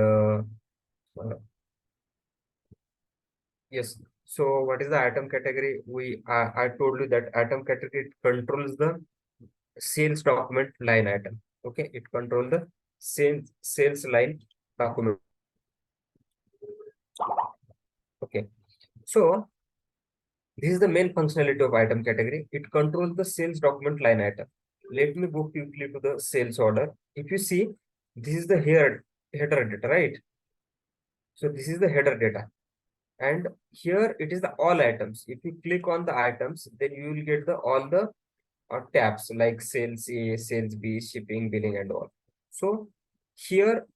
uh, uh, yes. So what is the item category? I told you that item category controls the sales document line item. Okay, it controls the sales line document. Okay, so this is the main functionality of item category. It controls the sales document line item. Let me go quickly to the sales order. If you see, this is the header data, right? So this is the header data. And here it is the all items. If you click on the items, then you will get the all the tabs like sales A, sales B, shipping, billing, and all. So here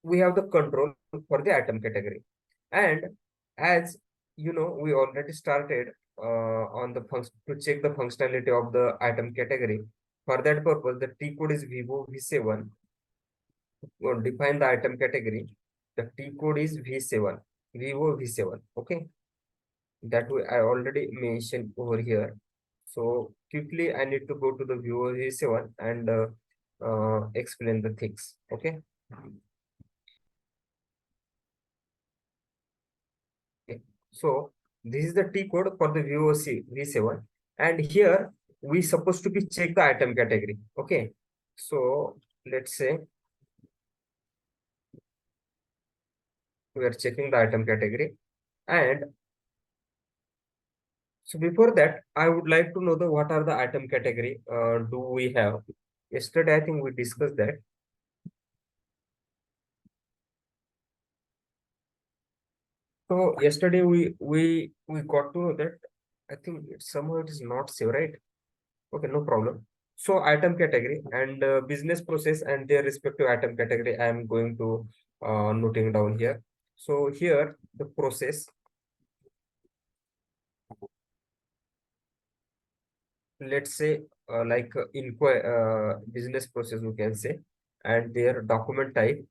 we have the control for the item category. And as you know, we already started on the function to check the functionality of the item category. For that purpose, the T code is Vivo V7. We'll define the item category. The T code is V7, Vivo V7. Okay, that way I already mentioned over here. So quickly, I need to go to the Vivo V7 and explain the things. Okay. Okay. So this is the T code for the VOC V7, and here we supposed to be check the item category. Okay. So let's say we are checking the item category, and so before that, I would like to know the what are the item category do we have? Yesterday, I think we discussed that. So yesterday we got to know that I think somehow it is not saved, right? Okay, no problem. So item category and business process and their respective item category, I am going to noting down here. So here the process, let's say like inquire business process we can say, and their document type,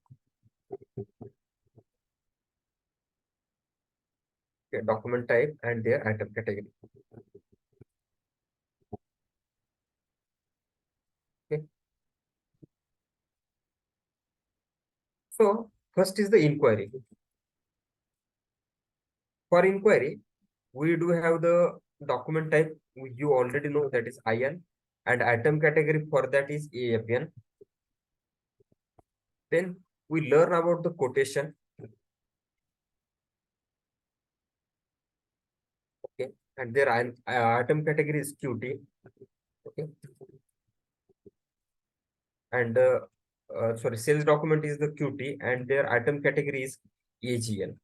okay, document type and their item category. Okay. So first is the inquiry. For inquiry, we do have the document type. You already know that is IN, and item category for that is AFN. Then we learn about the quotation. Okay, and their item category is QT. Okay, and sorry, sales document is the QT, and their item category is AGL.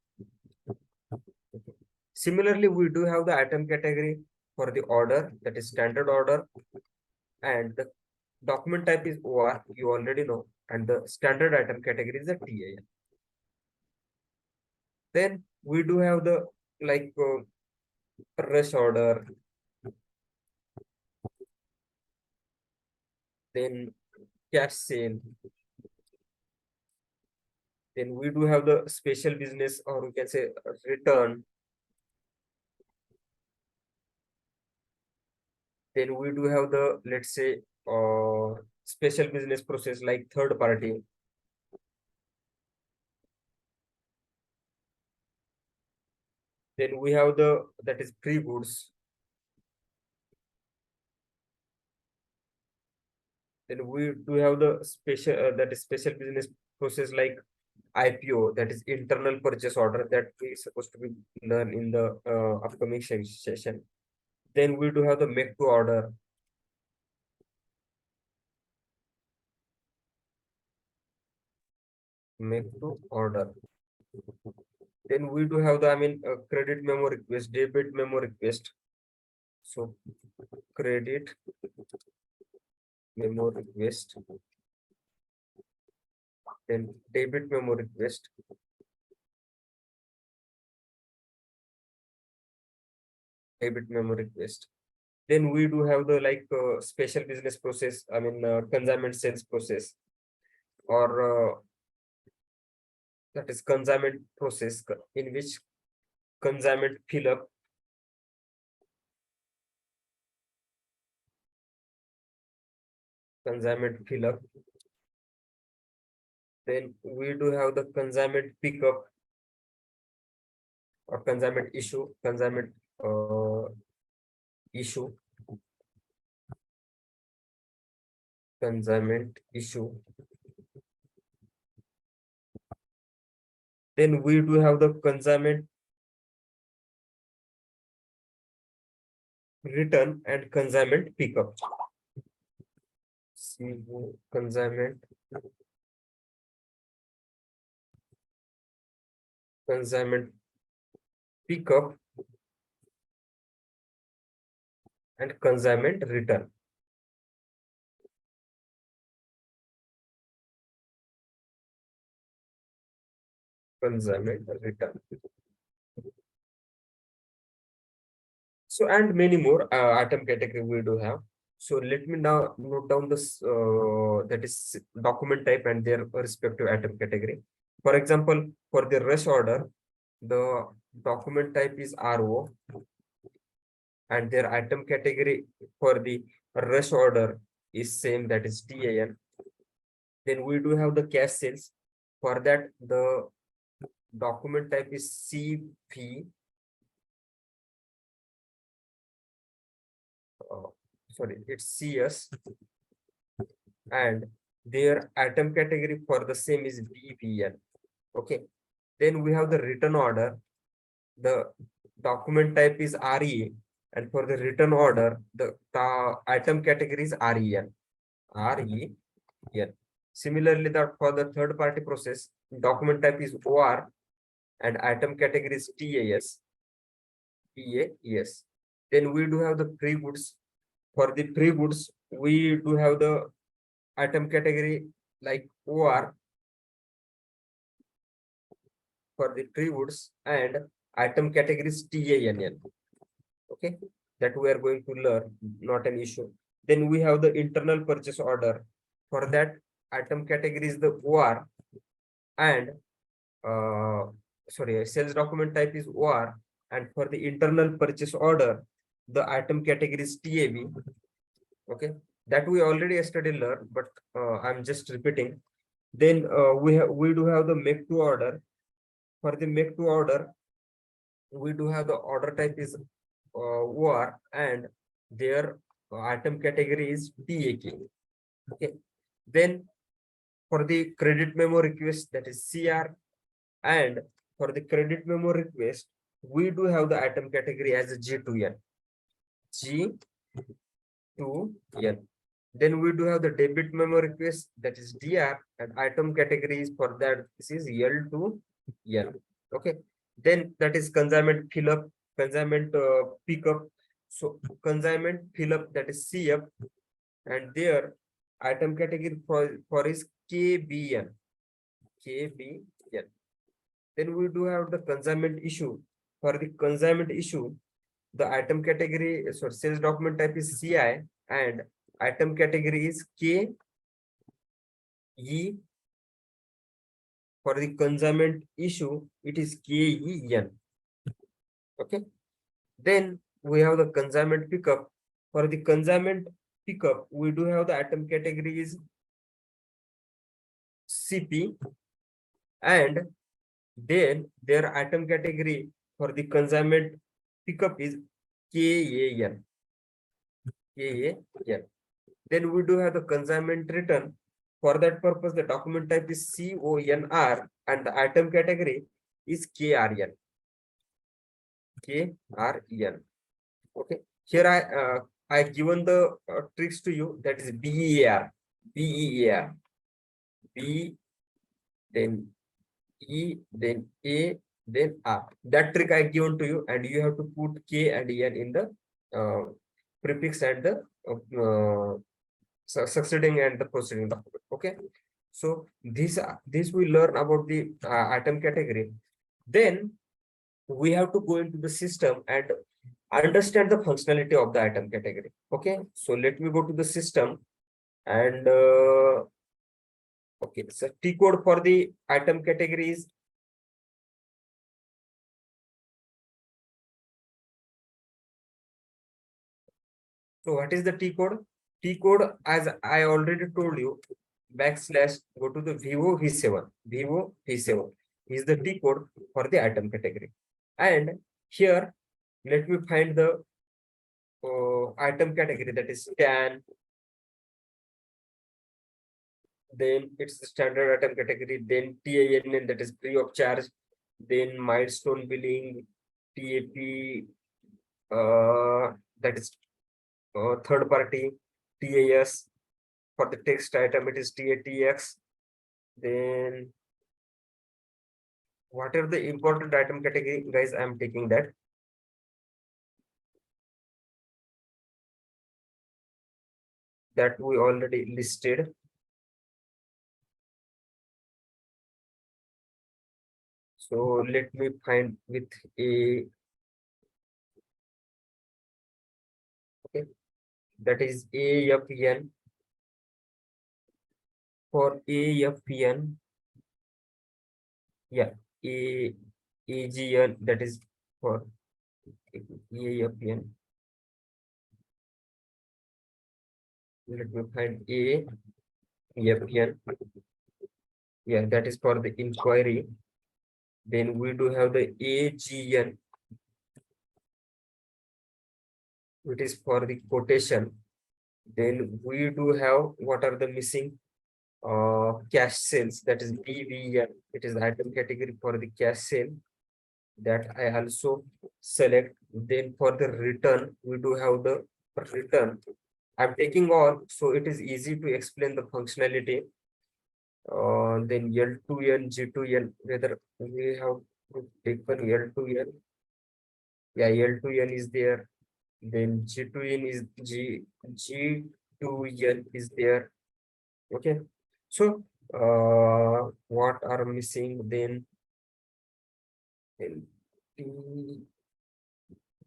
Okay. Similarly, we do have the item category for the order, that is standard order, and the document type is OR. You already know, and the standard item category is the TIN. Then we do have the like rush order, then cash sale. Then we do have the special business, or we can say return. Then we do have the, let's say, special business process like third party. Then we have the, that is pre-goods. Then we do have the special, that is special business process like IPO, that is internal purchase order, that we supposed to be learn in the upcoming session. Then we do have the make to order. Make to order. Then we do have the, I mean, credit memo request, debit memo request. So credit memo request, then debit memo request, debit memo request. Then we do have the like special business process, I mean, consignment sales process, or that is consignment process in which consignment fill up, consignment fill up, Then we do have the consignment pickup or consignment issue, issue, consignment issue. Then we do have the consignment return and consignment pickup. Consignment, consignment pickup and consignment return. Consignment return. So, and many more item category we do have. So let me now note down this that is document type and their respective item category. For example, for the rush order, the document type is RO and their item category for the rush order is same, that is TAN. Then we do have the cash sales. For that, the document type is CP. Sorry, it's CS, and their item category for the same is BPN. Okay. Then we have the return order. The document type is RE, and for the return order, the item category is REN. REN. Similarly, that for the third party process, document type is OR, and item category is TAS. TAS. Then we do have the pre-goods. For the pre-goods, we do have the item category like OR for the pre-goods and item categories TANN. Okay, that we are going to learn, not an issue. Then we have the internal purchase order. For that, item category is the OR and sales document type is OR, and for the internal purchase order, the item category is TAB. Okay, that we already yesterday learned, but I'm just repeating. Then we do have the make to order. For the make to order, we do have the order type is OR and their item category is TAK. Okay. Then for the credit memo request, that is CR, and for the credit memo request, we do have the item category as a G2N. G2N. Then we do have the debit memo request, that is DR, and item categories for that this is L2N. Okay. Then that is consignment fill up, consignment pickup. So consignment fill up, that is CF, and their item category for is KBN. KBN. Then we do have the consignment issue. For the consignment issue, the item category, so sales document type is CI, and item category is KE. For the consignment issue, it is KEN. Okay. Then we have the consignment pickup. For the consignment pickup, we do have the item category is CP, and then their item category for the consignment pickup is KAN. KAN. Then we do have the consignment return. For that purpose, the document type is CONR and the item category is KRN. KRN. Okay. Here I given the tricks to you, that is BEAR. BEAR. B, then E, then A, then R. That trick I given to you, and you have to put K and N in the prefix and the succeeding and the proceeding document. Okay. So this we learn about the item category. Then we have to go into the system and understand the functionality of the item category. Okay. So let me go to the system and okay. So T code for the item category is so what is the T code? T code, as I already told you, backslash go to the VO V7. VO V7 is the T code for the item category. And here, let me find the item category, that is TAN. Then it's the standard item category. Then TAN, that is free of charge. Then milestone billing, TAP, that is third party, TAS. For the text item, it is TATX. Then whatever the important item category, guys, I'm taking that. That we already listed. So let me find with a, okay, that is AFN. For AFN, yeah, AGN, that is for AFN. Let me find AFN. Yeah, that is for the inquiry. Then we do have the AGN, which is for the quotation. Then we do have what are the missing cash sales, that is BVN. It is the item category for the cash sale, that I also select. Then for the return, we do have the return. I'm taking all, so it is easy to explain the functionality. Then L2N, G2N, whether we have taken L2N. Yeah, L2N is there. Then G2N is G2N is there. Okay. So what are missing then?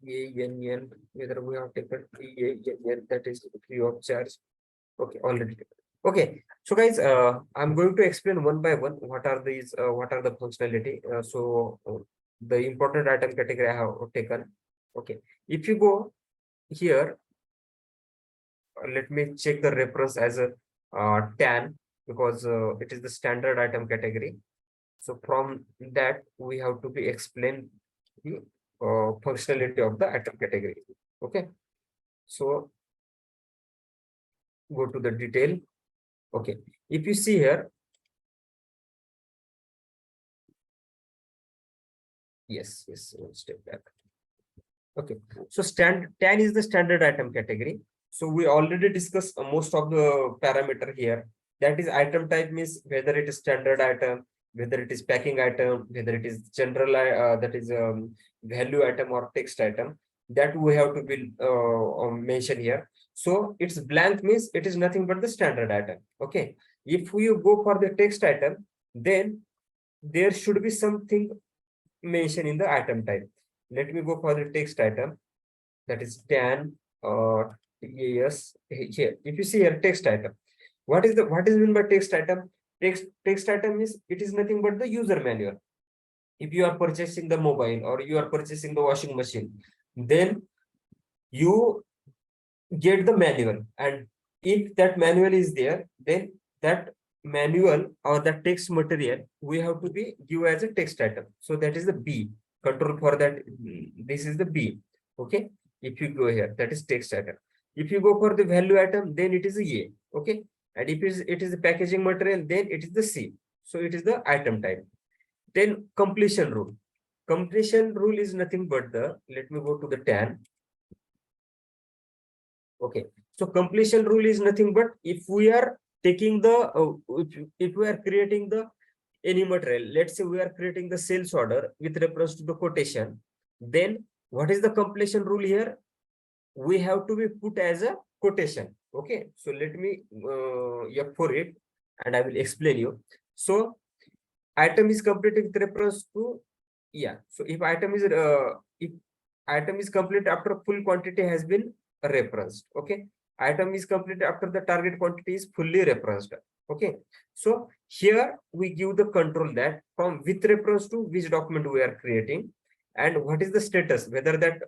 TANN, whether we have taken TANN, that is free of charge. Okay, already taken. Okay, so guys, I'm going to explain one by one what are these, what are the functionality. The important item category I have taken. Okay, if you go here, let me check the reference as a TAN, because it is the standard item category. So from that, we have to be explained the functionality of the item category. Okay, so go to the detail. Okay, if you see here, yes, one step back. Okay, so TAN is the standard item category. So we already discussed most of the parameter here. That is item type means whether it is standard item, whether it is packing item, whether it is general, that is value item or text item, that we have to be mention here. So it's blank means it is nothing but the standard item. Okay, if you go for the text item, then there should be something mentioned in the item type. Let me go for the text item, that is TAN or TAS here. If you see here text item, what is mean by text item? Text item is, it is nothing but the user manual. If you are purchasing the mobile or you are purchasing the washing machine, then you get the manual, and if that manual is there, then that manual or the text material we have to be give as a text item. So that is the B control for that. This is the B. Okay, if you go here, that is text item. If you go for the value item, then it is a A. Okay, and if it is the packaging material, then it is the C. So it is the item type. Then completion rule. Completion rule is nothing but the, let me go to the TAN. Okay, so completion rule is nothing but if we are taking the if we are creating the any material, let's say we are creating the sales order with reference to the quotation, then what is the completion rule here? We have to be put as a quotation. Okay, so let me for it, and I will explain you. So item is completed with reference to, yeah, so if item is complete after full quantity has been referenced. Okay, item is complete after the target quantity is fully referenced. Okay, so here we give the control that from with reference to which document we are creating, and what is the status, whether that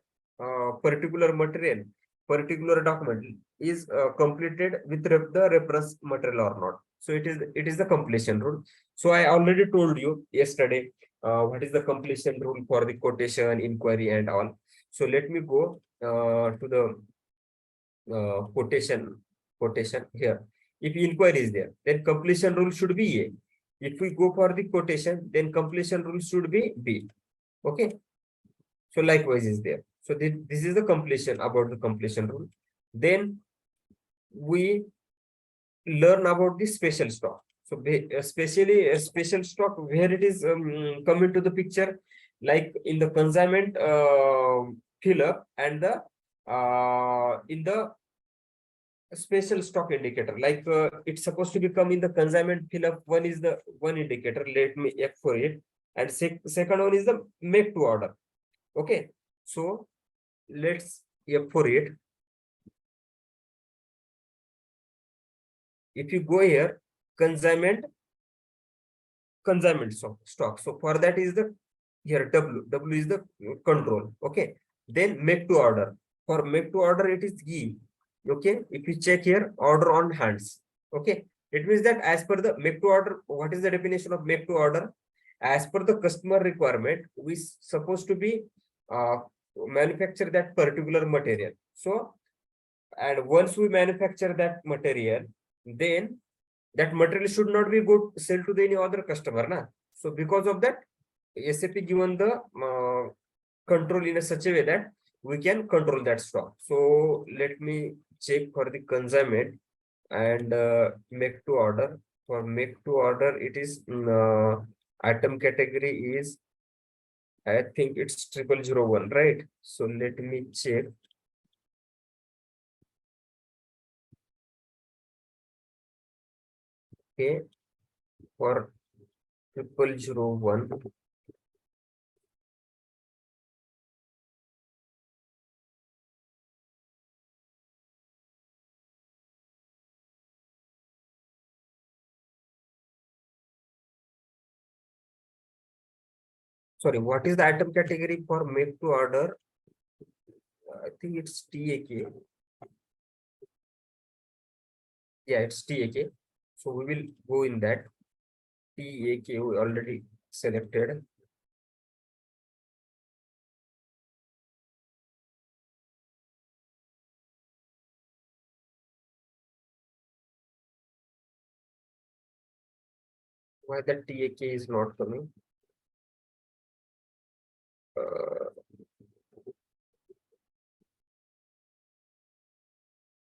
particular material, particular document is completed with the reference material or not. So it is the completion rule. So I already told you yesterday what is the completion rule for the quotation, inquiry, and all. So let me go to the quotation here. If inquiry is there, then completion rule should be A. If we go for the quotation, then completion rule should be B. Okay. So likewise is there. So this is the completion, about the completion rule. Then we learn about the special stock. So especially a special stock where it is come into the picture, like in the consignment fill up and the in the special stock indicator, like it's supposed to become in the consignment fill up. One is the one indicator, let me F for it, and second one is the make to order. Okay, so let's F for it. If you go here, consignment stock. So for that is the here W is the control. Okay, then make to order. For make to order, it is E. Okay, if you check here, order on hands. Okay, it means that as per the make to order, what is the definition of make to order? As per the customer requirement, we supposed to be manufacture that particular material. So, and once we manufacture that material, then that material should not be good sell to the any other customer, na. So because of that, SAP given the control in a such a way that we can control that stock. So let me check for the consignment and make to order. For make to order, it is item category is, I think it's 0001, right? So let me check. Okay, for 0001. Sorry, what is the item category for make to order? I think it's TAK. Yeah, it's TAK. So we will go in that. TAK we already selected. Why the TAK is not coming?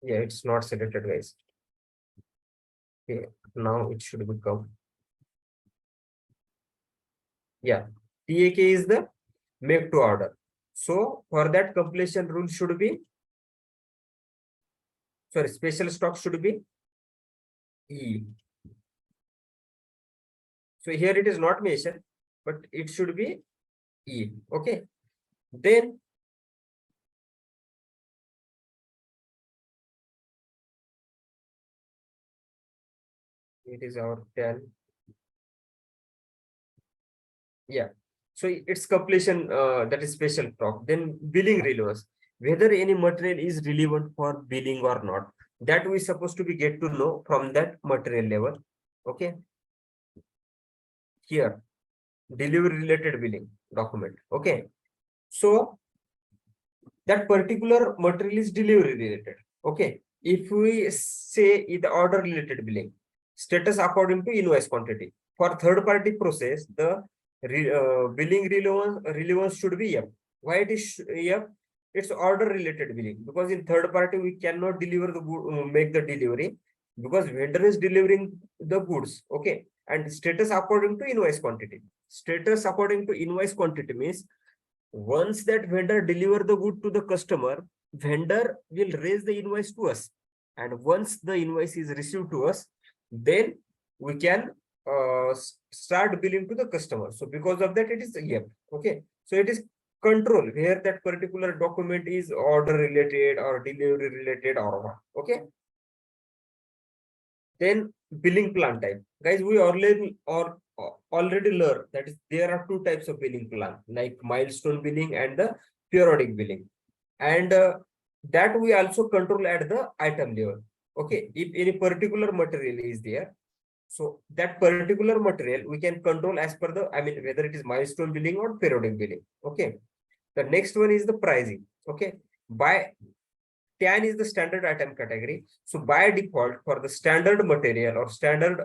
Yeah, it's not selected, guys. Okay, now it should become. Yeah, TAK is the make to order. So for that, completion rule should be, sorry, special stock should be E. So here it is not mentioned, but it should be E. Okay. Then it is our 10. Yeah. So it's completion, that is special stock. Then billing relevance, whether any material is relevant for billing or not, that we supposed to be get to know from that material level. Okay. Here, delivery related billing document. Okay. So that particular material is delivery related. Okay. If we say the order related billing, status according to invoice quantity. For third party process, the billing relevance should be F. Why it is F? It's order related billing, because in third party we cannot deliver the good, make the delivery, because vendor is delivering the goods. Okay, and status according to invoice quantity. Status according to invoice quantity means once that vendor deliver the good to the customer, vendor will raise the invoice to us, and once the invoice is received to us, then we can start billing to the customer. So because of that, it is F. Okay, so it is control where that particular document is order related or delivery related or what. Okay, then billing plan type, guys, we already learned that is there are two types of billing plan, like milestone billing and the periodic billing, and that we also control at the item level. Okay, if any particular material is there, So that particular material we can control as per the, I mean, whether it is milestone billing or periodic billing. Okay. The next one is the pricing. Okay. By TAN is the standard item category. So by default, for the standard material or standard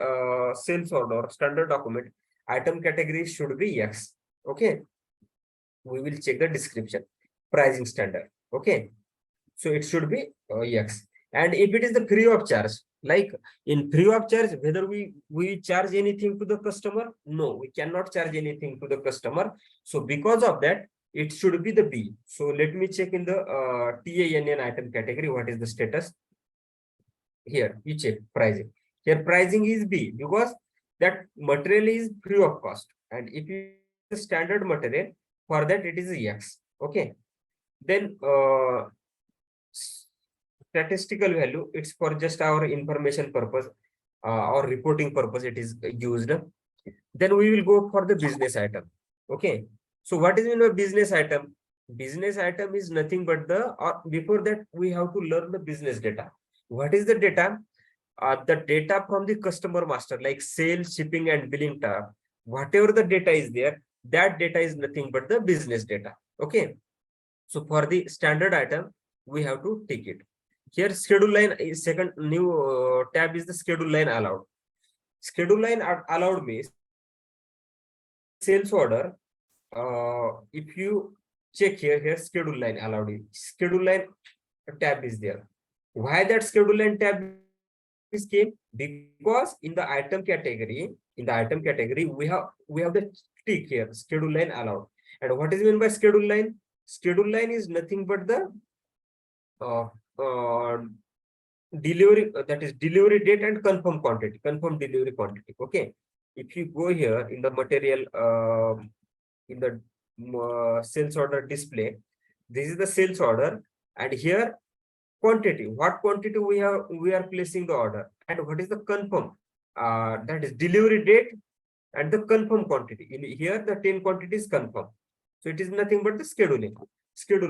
sales order or standard document, item category should be X. Okay. We will check the description, pricing standard. Okay. So it should be X. And if it is the free of charge, like in free of charge, whether we charge anything to the customer, no, we cannot charge anything to the customer. So because of that, it should be the B. So let me check in the TANN item category, what is the status. Here you check pricing. Here pricing is B because that material is free of cost. And if you the standard material, for that it is X. Okay. Then statistical value, it's for just our information purpose or reporting purpose it is used. Then we will go for the business item. Okay. So what is in a business item? Business item is nothing but the, or before that we have to learn the business data. What is the data? The data from the customer master, like sales, shipping and billing tab. Whatever the data is there, that data is nothing but the business data. Okay. So for the standard item, we have to take it. Here schedule line is second new tab is the schedule line allowed. Schedule line allowed means sales order. If you check here schedule line allowed. Schedule line tab is there. Why that schedule line tab is came? Because in the item category, we have the tick here, schedule line allowed. And what is meant by schedule line? Schedule line is nothing but the uh, uh, delivery, that is delivery date and confirm quantity, confirm delivery quantity. Okay. If you go here in the material, in the sales order display, this is the sales order, and here quantity, what quantity we are placing the order, and what is the confirm, that is delivery date and the confirm quantity. In here the 10 quantity is confirmed. So it is nothing but the schedule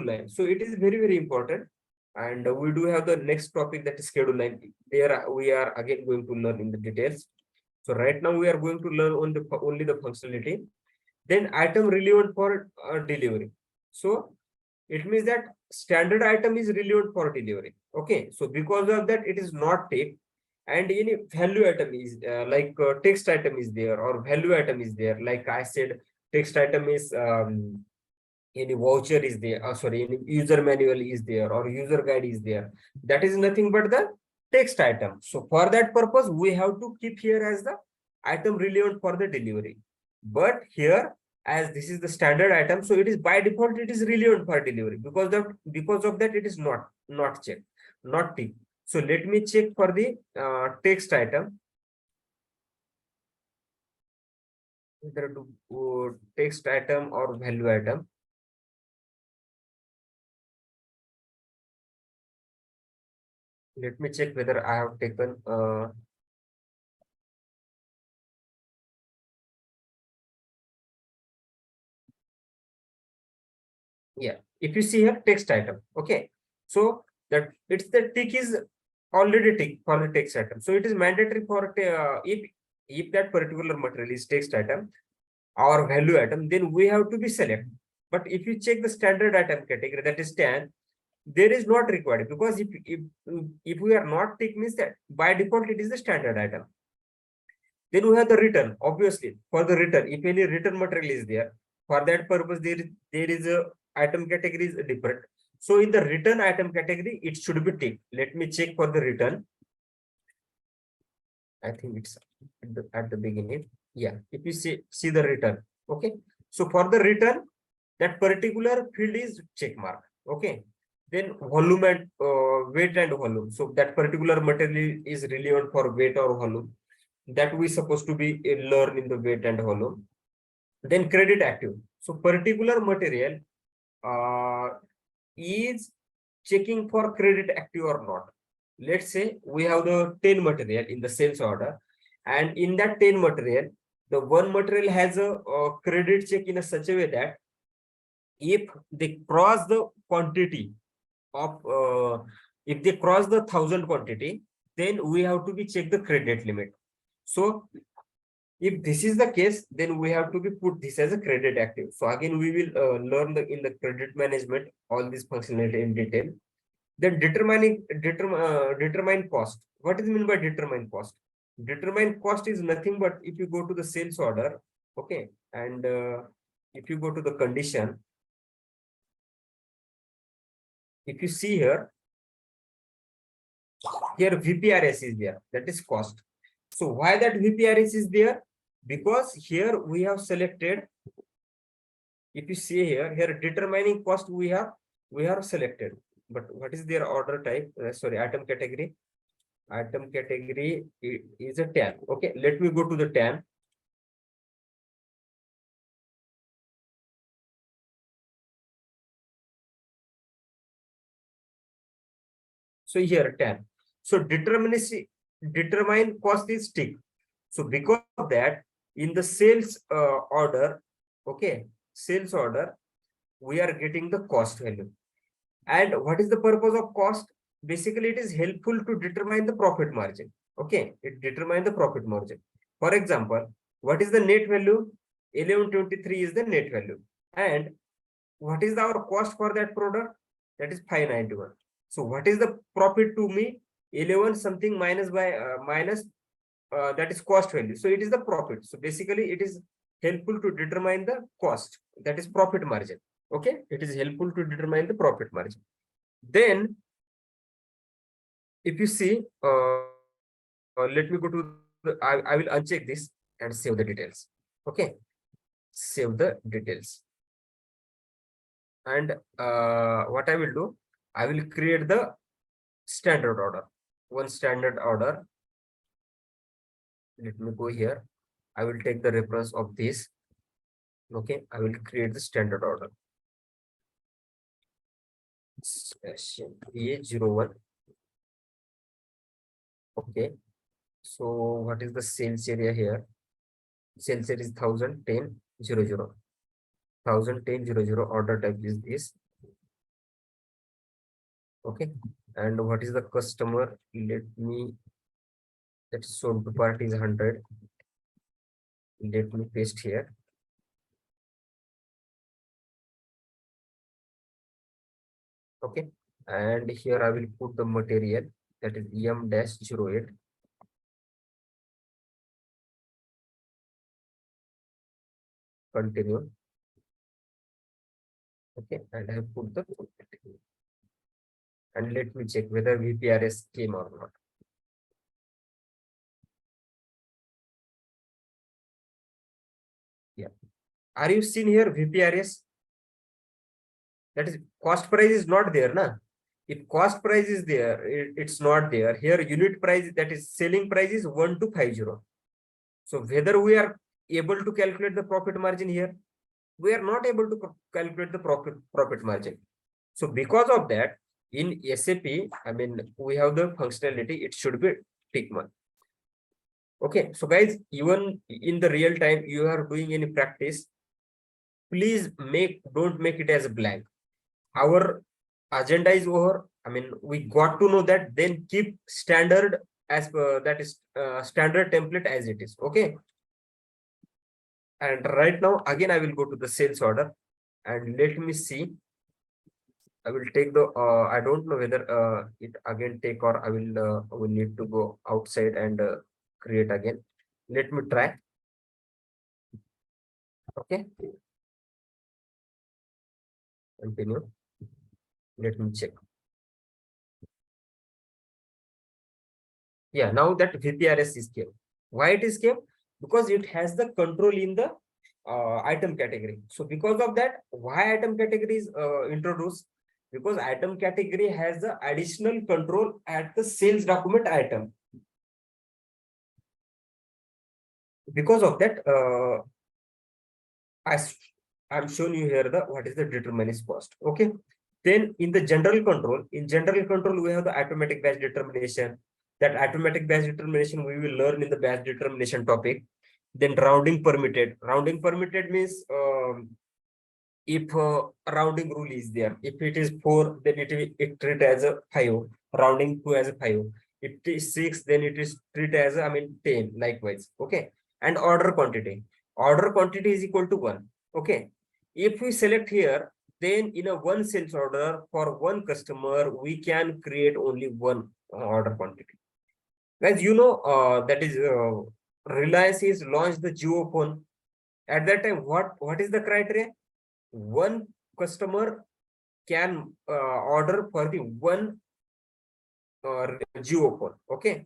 line. So it is very, very important. And we do have the next topic, that is schedule line. There we are again going to learn in the details. So right now we are going to learn only the functionality. Then item relevant for delivery. So it means that standard item is relevant for delivery. Okay. So because of that, it is not take. And any value item is like text item is there, or value item is there. Like I said, text item is any voucher is there, sorry, any user manual is there, or user guide is there. That is nothing but the text item. So for that purpose, we have to keep here as the item relevant for the delivery. But here, as this is the standard item, so it is by default it is relevant for delivery. Because of that, it is not checked, not tick. So let me check for the text item. Whether to text item or value item. Let me check whether I have taken yeah, if you see here text item. Okay, so that it's the tick is already tick for the text item. So it is mandatory for if that particular material is text item or value item, then we have to be select. But if you check the standard item category, that is TAN, there is not required, because if we are not tick, means that by default it is the standard item. Then we have the return. Obviously, for the return, if any return material is there, for that purpose there is a item category is different. So in the return item category, it should be tick. Let me check for the return. I think it's at the beginning. Yeah, if you see the return. Okay, so for the return, that particular field is check mark. Okay, then volume and weight and volume. So that particular material is relevant for weight or volume, that we supposed to be learn in the weight and volume. Then credit active. So particular material is checking for credit active or not. Let's say we have the 10 material in the sales order, and in that 10 material, the one material has a credit check in a such a way that if they cross the quantity of if they cross the 1000 quantity, then we have to be check the credit limit. So if this is the case, then we have to be put this as a credit active. So again, we will learn in the credit management all this functionality in detail. Then determine cost. What is mean by determine cost? Determine cost is nothing but if you go to the sales order, okay, and if you go to the condition, if you see here VPRS is there, that is cost. So why that VPRS is there? Because here we have selected, if you see here determining cost we have selected, but what is their order type? Sorry, item category. Item category is a tab. Okay, let me go to the tab. So here tab. So determine cost is tick. So because of that, in the sales order, okay, sales order, we are getting the cost value. And what is the purpose of cost? Basically, it is helpful to determine the profit margin. Okay, it determines the profit margin. For example, what is the net value? 1123 is the net value. And what is our cost for that product? That is 591. So what is the profit to me? 11 something minus by minus that is cost value. So it is the profit. So basically it is helpful to determine the cost, that is profit margin. Okay, it is helpful to determine the profit margin. Then if you see, let me go to the, I will uncheck this and save the details. Okay, save the details. And what I will do, I will create the standard order, one standard order. Let me go here. I will take the reference of this. Okay, I will create the standard order. Session A01. Okay, so what is the sales area here? Sales area is 1010 1010 order type is this. Okay, and what is the customer? Let me, that sold to party is 100. Let me paste here. Okay, and here I will put the material, that is EM-08. Continue. Okay, and I have put the and let me check whether VPRS came or not. Yeah, are you seeing here VPRS? That is cost price is not there, na? If cost price is there, it's not there. Here unit price, that is selling price is 1250. So whether we are able to calculate the profit margin here, we are not able to calculate the profit margin. So because of that, in SAP, I mean, we have the functionality, it should be tick mark. Okay, so guys, even in the real time, you are doing any practice, please don't make it as a blank. Our agenda is over. I mean, we got to know that, then keep standard as that is standard template as it is. Okay. And right now, again, I will go to the sales order and let me see. I will take the, I don't know whether it again take, or I will need to go outside and create again. Let me try. Okay. Continue. Let me check. Yeah, now that VPRS is came. Why it is came? Because it has the control in the item category. So because of that, why item category is introduced? Because item category has the additional control at the sales document item. Because of that, I'm showing you here the what is the determinist cost. Okay. Then in the general control, we have the automatic batch determination. That automatic batch determination we will learn in the batch determination topic. Then rounding permitted. Rounding permitted means if rounding rule is there. If it is 4, then it treat as a 5. Rounding to as a 5. If it is 6, then it is treated as, I mean, 10 likewise. Okay. And order quantity. Order quantity is equal to 1. Okay. If we select here, then in a one sales order for one customer, we can create only one order quantity. Guys, that is Reliance is launched the Jio phone. At that time, what is the criteria? One customer can order for the one Jio phone. Okay.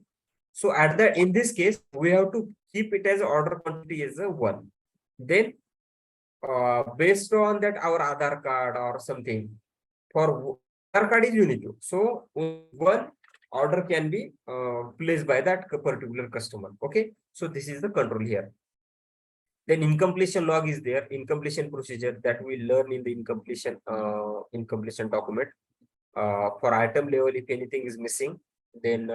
So in this case, we have to keep it as order quantity as a 1. Then based on that, our Aadhaar card or something, for Aadhaar card is unique. So one order can be placed by that particular customer. Okay. So this is the control here. Then incompletion log is there, incompletion procedure that we learn in the incompletion document. For item level, if anything is missing, then